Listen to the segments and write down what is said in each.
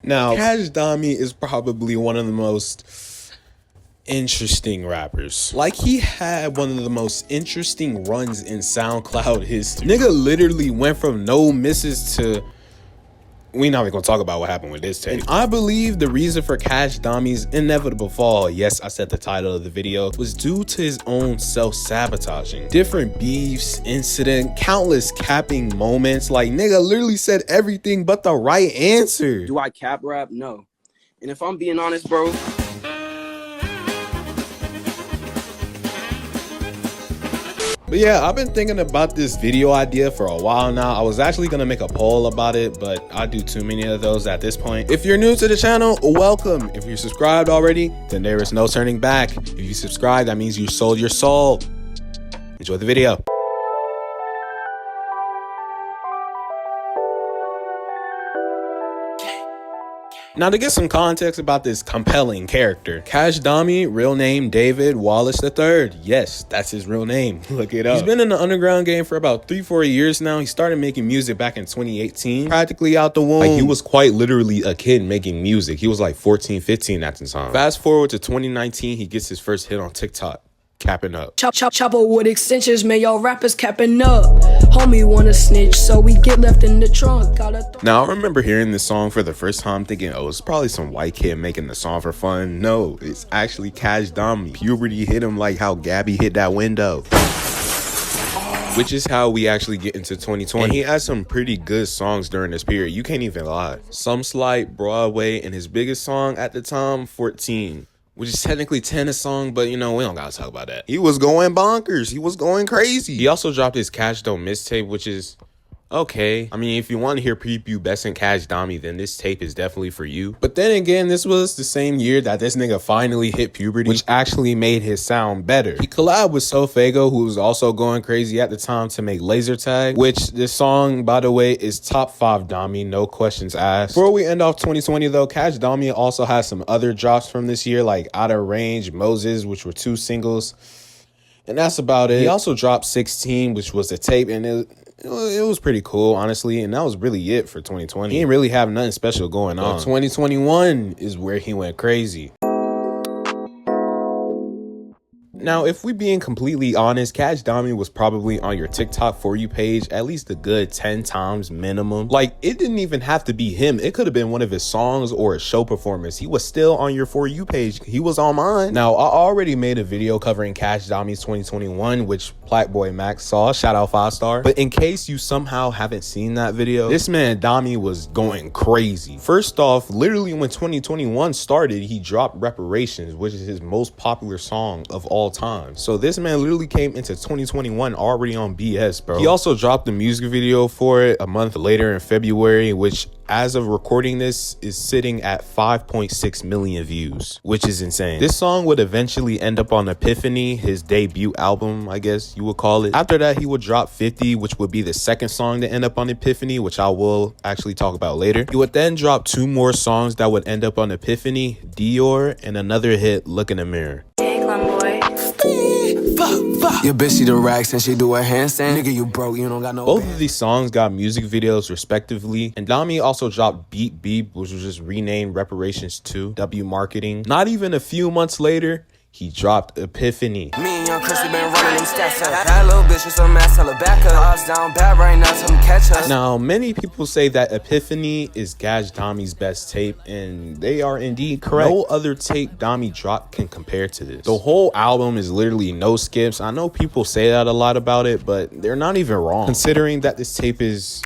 Now, KASHDAMI is probably one of the most interesting rappers. Like, he had one of the most interesting runs in SoundCloud history. Nigga literally went from no misses to... we not even gonna talk about what happened with this tape. And I believe the reason for KASHDAMI's inevitable fall, yes, I said the title of the video, was due to his own self-sabotaging. Different beefs, incident, countless capping moments. Like, nigga literally said everything but the right answer. Do I cap rap? No. And if I'm being honest, bro, but yeah, I've been thinking about this video idea for a while now. I was actually gonna make a poll about it, but I do too many of those at this point. If you're new to the channel, welcome. If you're subscribed already, then there is no turning back. If you subscribe, that means you sold your soul. Enjoy the video. Now, to get some context about this compelling character, KASHDAMI, real name David Wallace III. Yes, that's his real name. Look it up. He's been in the underground game for about 3-4 years now. He started making music back in 2018, practically out the womb. Like, he was quite literally a kid making music. He was like 14, 15 at the time. Fast forward to 2019, he gets his first hit on TikTok. Capping up. Chopper with extensions, man, y'all rappers capping up. Homie wanna snitch, so we get left in the trunk. Now, I remember hearing this song for the first time thinking, oh, it's probably some white kid making the song for fun. No, it's actually KASHDAMI. Puberty hit him like how Gabby hit that window. Which is how we actually get into 2020. And he had some pretty good songs during this period. You can't even lie. Some Slight, Broadway, and his biggest song at the time, 14. Which is technically 10 a song, but you know, we don't gotta talk about that. He was going bonkers. He was going crazy. He also dropped his Cash Don't Miss tape, which is okay. I mean, if you want to hear prepubescent KASHDAMI, then this tape is definitely for you. But then again, this was the same year that this nigga finally hit puberty, which actually made his sound better. He collabed with Sofego, who was also going crazy at the time, to make Laser Tag, which this song, by the way, is top 5 Dami, no questions asked. Before we end off 2020 though, KASHDAMI also has some other drops from this year, like Out of Range, Moses, which were 2 singles. And that's about it. He also dropped 16, which was a tape, and it was pretty cool, honestly, and that was really it for 2020. He didn't really have nothing special going on. But 2021 is where he went crazy. Now, if we being completely honest, KASHDAMI was probably on your TikTok For You page at least a good 10 times minimum. Like, it didn't even have to be him. It could have been one of his songs or a show performance. He was still on your For You page. He was on mine. Now, I already made a video covering KASHDAMI's 2021, which Blackboy Max saw. Shout out 5-star. But in case you somehow haven't seen that video, this man Dami was going crazy. First off, literally when 2021 started, he dropped Reparations, which is his most popular song of all time. So this man literally came into 2021 already on BS, bro. He also dropped the music video for it a month later in February, which as of recording this is sitting at 5.6 million views, which is insane. This song would eventually end up on Epiphany, his debut album, I guess you would call it. After that, he would drop 50, which would be the second song to end up on Epiphany, which I will actually talk about later. He would then drop 2 more songs that would end up on Epiphany, Dior, and another hit, Look in the Mirror. Your bitch see the racks and she do a handstand. Nigga, you broke, you don't got no Both of these songs got music videos respectively, and Dami also dropped Beep Beep, which was just renamed Reparations 2, W Marketing. Not even a few months later, he dropped Epiphany. Me and Young Chrissy been running them stats up. That little bitch with some ass, tell her back up. Odds down bad right now, tell him catch us. Now, many people say that Epiphany is KASHDAMI's best tape, and they are indeed correct. No other tape Dami dropped can compare to this. The whole album is literally no skips. I know people say that a lot about it, but they're not even wrong, considering that this tape is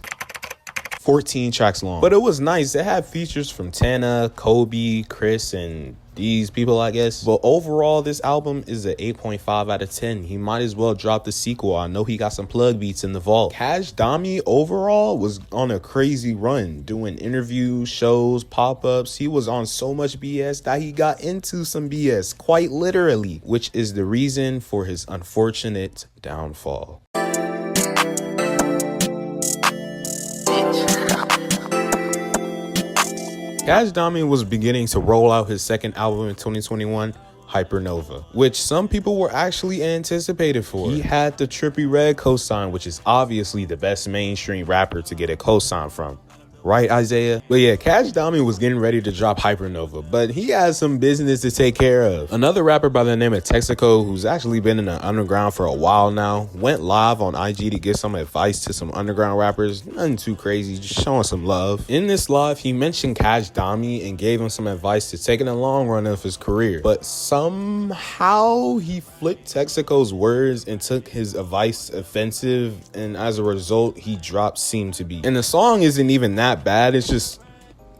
14 tracks long. But it was nice. It had features from Tana, Kobe, Chris, and these people, I guess. But overall, this album is an 8.5 out of 10. He might as well drop the sequel. I know he got some plug beats in the vault. KASHDAMI overall was on a crazy run, doing interviews, shows, pop-ups. He was on so much BS that he got into some BS, quite literally, which is the reason for his unfortunate downfall. KASHDAMI was beginning to roll out his second album in 2021, Hypernova, which some people were actually anticipated for. He had the Trippie Redd cosign, which is obviously the best mainstream rapper to get a cosign from. Right, Iayze? But yeah, KASHDAMI was getting ready to drop Hypernova, but he had some business to take care of. Another rapper by the name of Texaco, who's actually been in the underground for a while now, went live on IG to give some advice to some underground rappers. Nothing too crazy, just showing some love. In this live, he mentioned KASHDAMI and gave him some advice to take in the long run of his career. But somehow he flipped Texaco's words and took his advice offensive, and as a result, he dropped Seem to Be. And the song isn't even that bad, it's just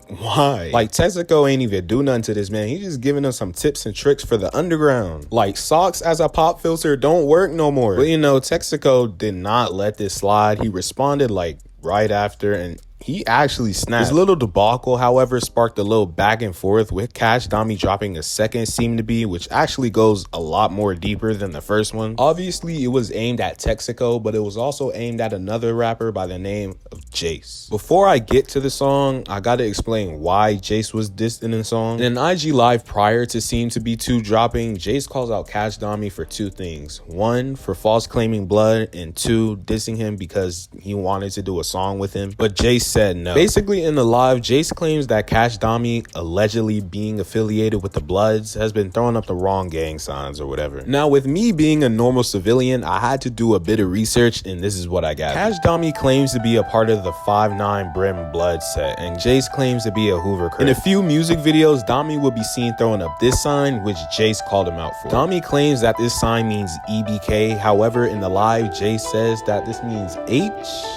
why? Like, Texaco ain't even do nothing to this man. He's just giving us some tips and tricks for the underground. Like, socks as a pop filter don't work no more. But you know, Texaco did not let this slide. He responded like right after, and he actually snapped. His little debacle, however, sparked a little back and forth with KASHDAMI dropping a second Seem to Be, which actually goes a lot more deeper than the first one. Obviously, it was aimed at Texaco, but it was also aimed at another rapper by the name of Iayze. Before I get to the song, I gotta explain why Iayze was dissed in the song. In an IG live prior to Seem to Be 2 dropping, Iayze calls out KASHDAMI for two things. One, for false claiming blood, and two, dissing him because he wanted to do a song with him, but Iayze said no. Basically, in the live, Iayze claims that KASHDAMI, allegedly being affiliated with the Bloods, has been throwing up the wrong gang signs or whatever. Now, with me being a normal civilian, I had to do a bit of research, and this is what I got. KASHDAMI claims to be a part of the 5'9" Brim Blood set, and Iayze claims to be a Hoover Crip. In a few music videos, Dami will be seen throwing up this sign, which Iayze called him out for. Dami claims that this sign means EBK. However, in the live, Iayze says that this means H.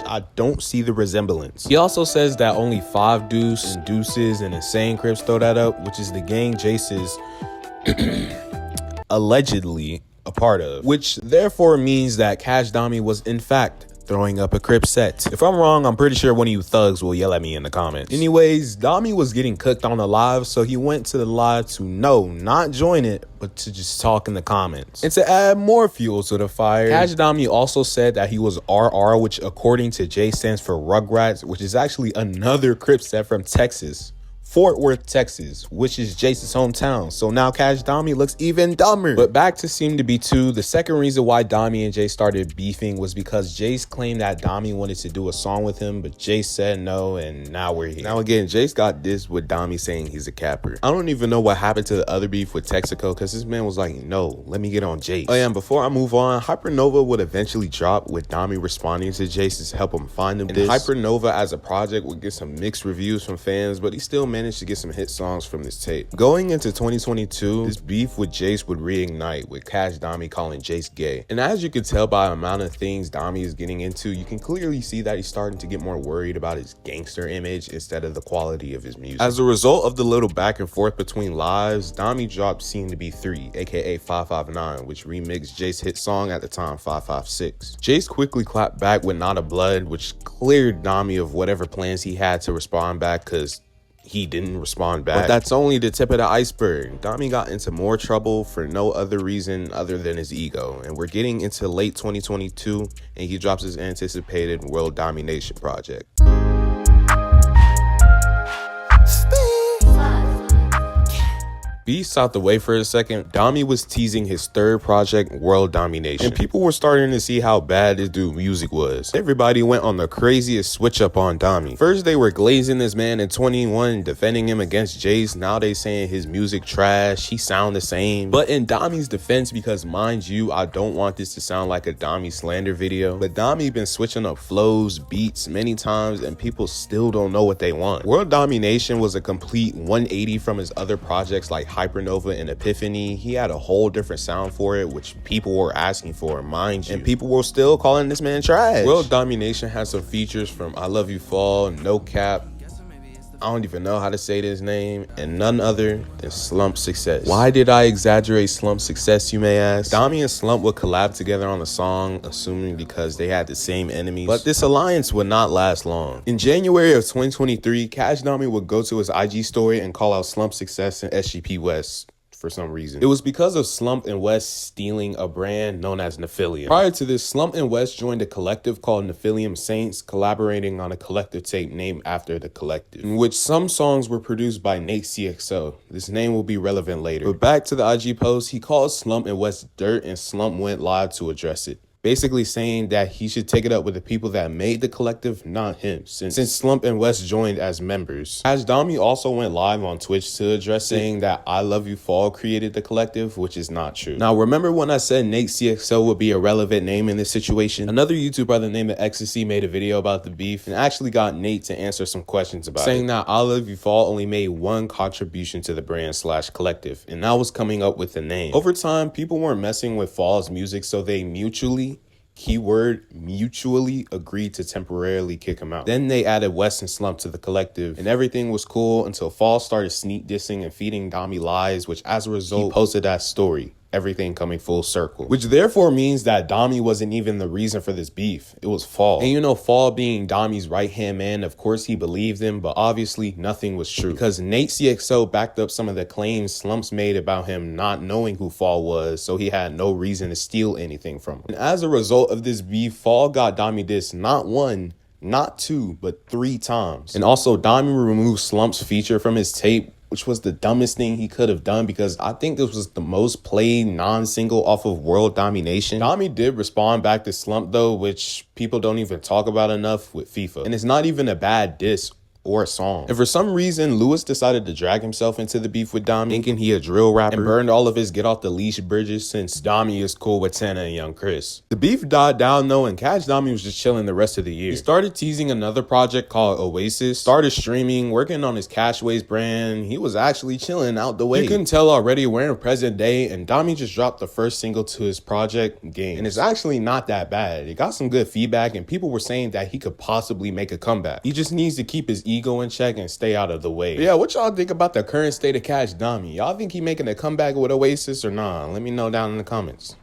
I don't see the resemblance. He also says that only 5 Deuce and Deuces and Insane Crips throw that up, which is the gang Iayze is allegedly a part of, which therefore means that KASHDAMI was in fact throwing up a Crip set. If I'm wrong, I'm pretty sure one of you thugs will yell at me in the comments. Anyways, Dami was getting cooked on the live, so he went to the live to not join it, but to just talk in the comments and to add more fuel to the fire. KASHDAMI also said that he was RR, which according to Iayze stands for Rugrats, which is actually another Crip set from Texas. Fort Worth, Texas, which is Iayze's hometown. So now KASHDAMI looks even dumber. But back to Seem to Be 2, the second reason why Dami and Iayze started beefing was because Iayze claimed that Dami wanted to do a song with him, but Iayze said no, and now we're here. Now again, Iayze got this with Dami saying he's a capper. I don't even know what happened to the other beef with Texaco, because this man was like, no, let me get on Iayze. Oh yeah, and before I move on, Hypernova would eventually drop with Dami responding to Iayze to help him find him. And Hypernova as a project would get some mixed reviews from fans, but he still managed to get some hit songs from this tape. Going into 2022, this beef with Iayze would reignite, with KASHDAMI calling Iayze gay. And as you can tell by the amount of things Dami is getting into, you can clearly see that he's starting to get more worried about his gangster image instead of the quality of his music. As a result of the little back and forth between lives, Dami dropped Seem to Be 3, aka 559, which remixed Iayze's hit song at the time, 556. Iayze quickly clapped back with Not a Blood, which cleared Dami of whatever plans he had to respond back, because he didn't respond back. But that's only the tip of the iceberg. Dami got into more trouble for no other reason other than his ego. And we're getting into late 2022, and he drops his anticipated World Domination project. Beast out the way for a second, Dami was teasing his third project, World Domination, and people were starting to see how bad this dude's music was. Everybody went on the craziest switch up on Dami. First they were glazing this man in 21, defending him against Iayze. Now they saying his music trash, he sound the same. But in Dami's defense, because mind you, I don't want this to sound like a Dami slander video, but Dami been switching up flows, beats many times, and people still don't know what they want. World Domination was a complete 180 from his other projects like Hypernova and Epiphany. He had a whole different sound for it, which people were asking for, mind you, and people were still calling this man trash. World Domination had some features from I Love You Fall, No Cap, I don't even know how to say this name, and none other than Slump Success. Why did I exaggerate Slump Success, you may ask? Dami and Slump would collab together on the song, assuming because they had the same enemies, but this alliance would not last long. In January of 2023, KASHDAMI would go to his IG story and call out Slump Success and SGP West for some reason. It was because of Slump and West stealing a brand known as Nephilium. Prior to this, Slump and West joined a collective called Nephilium Saints, collaborating on a collective tape named after the collective, in which some songs were produced by Nate CXO. This name will be relevant later. But back to the IG post, he called Slump and West dirt, and Slump went live to address it. basically saying that he should take it up with the people that made the collective, not him, since Slump and West joined as members. KASHDAMI also went live on Twitch to address saying that I Love You Fall created the collective, which is not true. Now, remember when I said Nate CXO would be a relevant name in this situation? Another YouTuber by the name of Ecstasy made a video about the beef and actually got Nate to answer some questions about it, saying that I Love You Fall only made one contribution to the brand / collective, and that was coming up with the name. Over time, people weren't messing with Fall's music, so they mutually agreed to temporarily kick him out. Then they added West and Slump to the collective, and everything was cool until Fall started sneak dissing and feeding Dami lies, which as a result, he posted that story. Everything coming full circle, which therefore means that Dami wasn't even the reason for this beef. It was Fall. And you know, Fall being Dami's right-hand man, of course he believed him, but obviously nothing was true, because Nate CXO backed up some of the claims Slumps made about him not knowing who Fall was, so he had no reason to steal anything from him. And as a result of this beef, Fall got Dami dissed not one, not two, but 3 times. And also, Dami removed Slump's feature from his tape, which was the dumbest thing he could have done, because I think this was the most played non-single off of World Domination. Dami did respond back to Slump though, which people don't even talk about enough with FIFA. And it's not even a bad diss or a song. And for some reason, Lewis decided to drag himself into the beef with Dami, thinking he a drill rapper, and burned all of his get off the leash bridges since Dami is cool with Tana and Young Chris. The beef died down though, and KASHDAMI was just chilling the rest of the year. He started teasing another project called Oasis, started streaming, working on his Cashways brand. He was actually chilling out the way. You couldn't tell already, we're in present day, and Dami just dropped the first single to his project, Game. And it's actually not that bad. It got some good feedback, and people were saying that he could possibly make a comeback. He just needs to keep his ego in check and stay out of the way. But yeah, what y'all think about the current state of KASHDAMI? Y'all think he making a comeback with Oasis or nah? Let me know down in the comments.